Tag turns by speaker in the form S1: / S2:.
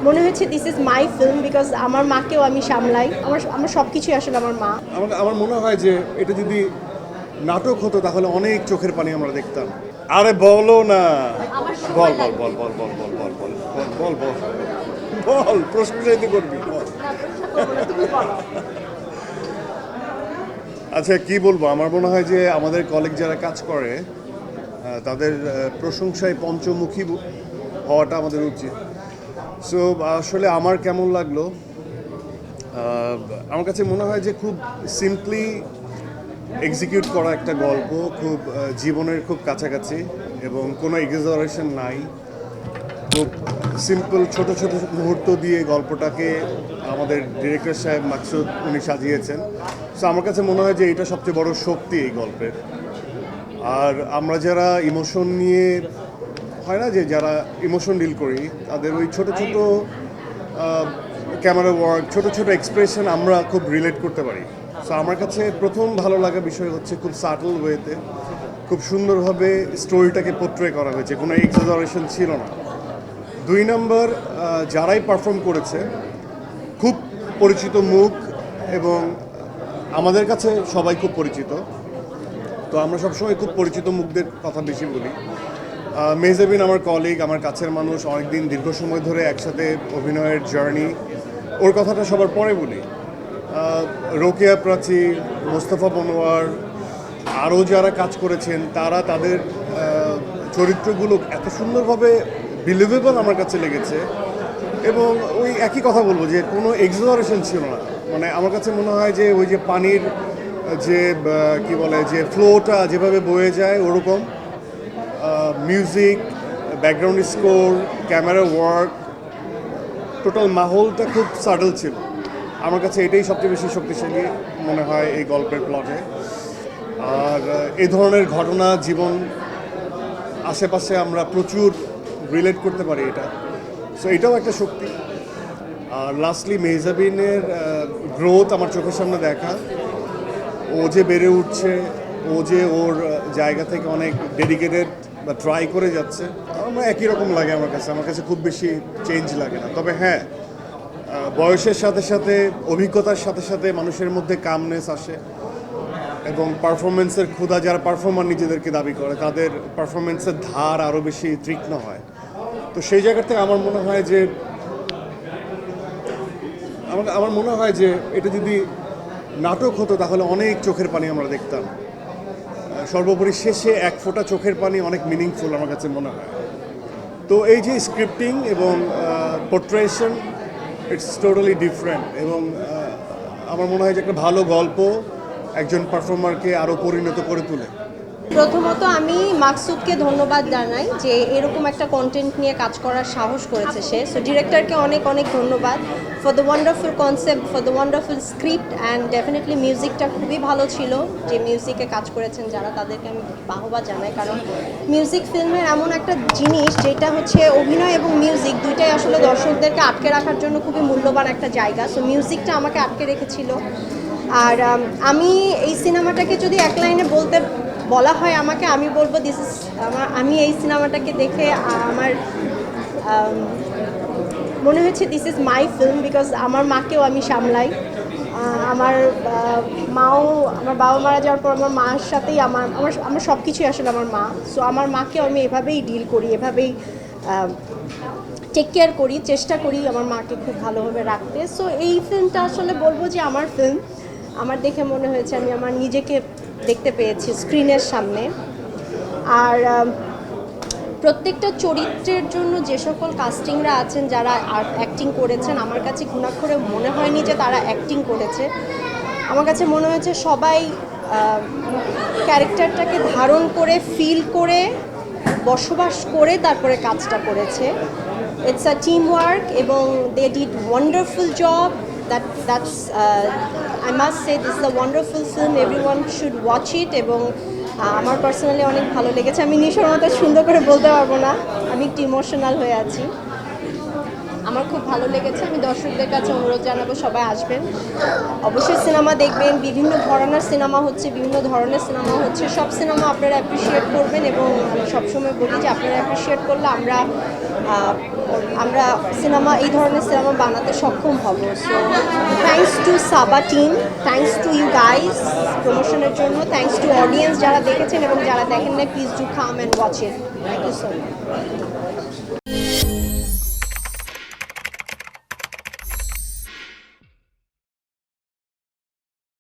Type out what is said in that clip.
S1: মনে হচ্ছে this is my film because আমার মাকেও আমি সামলাই। আমার সব কিছুই আসলে আমার মা।
S2: আমার মনে হয় যে এটা যদি নাটক হতো তাহলে অনেক চোখের পানি আমরা দেখতাম। আরে বলো না, বল বল বল বল বল বল বল বল বল বল বল বল প্রশংসাই তো করবি বল। আচ্ছা কি বলবো, আমার মনে হয় যে আমাদের কলিগ যারা কাজ করে তাদের প্রশংসায় পঞ্চমুখী হওয়াটা আমাদের উচিত। সো আসলে আমার কেমন লাগলো, আমার কাছে মনে হয় যে খুব সিম্পলি এক্সিকিউট করা একটা গল্প, খুব জীবনের খুব কাছাকাছি এবং কোনো এক্সাজারেশন নাই। খুব সিম্পল ছোট ছোট মুহূর্ত দিয়ে গল্পটাকে আমাদের ডিরেক্টর সাহেব মাকসুদ উনি সাজিয়েছেন। সো আমার কাছে মনে হয় যে এটা সবচেয়ে বড় শক্তি এই গল্পের। আর আমরা যারা ইমোশন নিয়ে হয় না, যে যারা ইমোশন ডিল করি তাদের ওই ছোট ছোট ক্যামেরা ওয়ার্ক, ছোট ছোট এক্সপ্রেশন আমরা খুব রিলেট করতে পারি। সো আমার কাছে প্রথম ভালো লাগা বিষয় হচ্ছে খুব সাটল ওয়েতে খুব সুন্দরভাবে স্টোরিটাকে পোট্রে করা হয়েছে, কোনো এক্সাজারেশন ছিল না। 2 নম্বর, যারাই পারফর্ম করেছে খুব পরিচিত মুখ এবং আমাদের কাছে সবাই খুব পরিচিত, তো আমরা সবসময় খুব পরিচিত মুখদের কথা বেশি বলি। মেহজাবিন আমার কলিগ, আমার কাছের মানুষ, অনেকদিন দীর্ঘ সময় ধরে একসাথে অভিনয়ের জার্নি, ওর কথাটা সবার পরে বলি। রোকেয়া প্রাচী, মোস্তফা মনোয়ার, আরও যারা কাজ করেছেন তারা তাদের চরিত্রগুলো এত সুন্দরভাবে বিলিভেবল আমার কাছে লেগেছে। এবং ওই একই কথা বলবো যে কোনো এক্সাজারেশন ছিল না। মানে আমার কাছে মনে হয় যে ওই যে পানির যে কি বলে যে ফ্লোটা যেভাবে বয়ে যায় ওরকম music, background score, camera work, total মাহলটা খুব সাটল ছিল। আমার কাছে এটাই সবচেয়ে বেশি শক্তিশালী মনে হয় এই গল্পের প্লটে। আর এই ধরনের ঘটনা জীবন আশেপাশে আমরা প্রচুর রিলেট করতে পারি এটা, সো এটাও একটা শক্তি। আর লাস্টলি মেহজাবিনের গ্রোথ আমার চোখের সামনে দেখা, ও যে বেড়ে উঠছে, ও যে ওর জায়গা থেকে অনেক ডেডিকেটেড বা ট্রাই করে যাচ্ছে, আমার একই রকম লাগে। আমার কাছে খুব বেশি চেঞ্জ লাগে না। তবে হ্যাঁ, বয়সের সাথে সাথে অভিজ্ঞতার সাথে সাথে মানুষের মধ্যে কামনেস আসে এবং পারফরমেন্সের ক্ষুধা, যারা পারফর্মার নিজেদেরকে দাবি করে তাদের পারফরমেন্সের ধার আরও বেশি তীক্ষ্ণ হয়। তো সেই জায়গা থেকে আমার মনে হয় যে এটা যদি নাটক হতো তাহলে অনেক চোখের পানি আমরা দেখতাম। সর্বোপরি শেষে এক ফোঁটা চোখের পানি অনেক মিনিংফুল আমার কাছে মনে হয়। তো এই যে স্ক্রিপ্টিং এবং পোর্ট্রেশন, ইটস টোটালি ডিফারেন্ট। এবং আমার মনে হয় যে একটা ভালো গল্প একজন পারফর্মারকে আরও পরিণত করে তোলে।
S1: প্রথমত আমি মাকসুদকে ধন্যবাদ জানাই যে এরকম একটা কন্টেন্ট নিয়ে কাজ করার সাহস করেছে সে। সো ডিরেক্টরকে অনেক অনেক ধন্যবাদ for the wonderful concept, for the wonderful script and definitely মিউজিকটা খুবই ভালো ছিল। যে মিউজিকে কাজ করেছেন যারা, তাদেরকে আমি বাহবা জানাই, কারণ মিউজিক ফিল্মের এমন একটা জিনিস যেটা হচ্ছে অভিনয় এবং মিউজিক দুইটাই আসলে দর্শকদেরকে আটকে রাখার জন্য খুবই মূল্যবান একটা জায়গা। সো মিউজিকটা আমাকে আটকে রেখেছিল। আর আমি এই সিনেমাটাকে যদি এক লাইনে বলা হয় আমাকে, আমি বলবো দিস ইজ আমি এই সিনেমাটাকে দেখে আমার মনে হচ্ছে this is my film because আমার মাকেও আমি সামলাই। আমার আমার বাবা মারা যাওয়ার পর আমার মার সাথেই আমার সব কিছুই আসলে আমার মা। সো আমার মাকেও আমি এভাবেই ডিল করি, এভাবেই টেক কেয়ার করি, চেষ্টা করি আমার মাকে খুব ভালোভাবে রাখতে। সো এই ফিল্মটা আসলে বলবো যে আমার ফিল্ম। আমার দেখে মনে হয়েছে আমি আমার নিজেকে দেখতে পেয়েছি স্ক্রিনের সামনে। আর প্রত্যেকটা চরিত্রের জন্য যে সকল কাস্টিংরা আছেন, যারা অ্যাক্টিং করেছেন, আমার কাছে ঘুণাক্ষরে মনে হয়নি যে তারা অ্যাক্টিং করেছে। আমার কাছে মনে হয়েছে সবাই ক্যারেক্টারটাকে ধারণ করে, ফিল করে, বসবাস করে তারপরে কাজটা করেছে। ইটস আ টিম ওয়ার্ক এবং they did wonderful job. That's I must say this is a wonderful film. Everyone should watch it. এবং আমার পার্সোনালি অনেক ভালো লেগেছে। আমি নিশোর মতো সুন্দর করে বলতে পারবো না, আমি একটু ইমোশনাল হয়ে আছি। আমার খুব ভালো লেগেছে। আমি দর্শকদের কাছে অনুরোধ জানাবো সবাই আসবেন, অবশ্যই সিনেমা দেখবেন। বিভিন্ন ধরনের সিনেমা হচ্ছে, বিভিন্ন ধরনের সিনেমা হচ্ছে, সব সিনেমা আপনারা অ্যাপ্রিসিয়েট করবেন এবং আমি সবসময় বলি যে আপনারা অ্যাপ্রিসিয়েট করলে আমরা সিনেমা, এই ধরনের সিনেমা বানাতে সক্ষম হব। সো থ্যাঙ্কস টু সাবা team, thanks to you guys প্রমোশনের জন্য, থ্যাঙ্কস টু অডিয়েন্স যারা দেখেছেন এবং যারা দেখেন না, please do come and watch it. Thank you so much.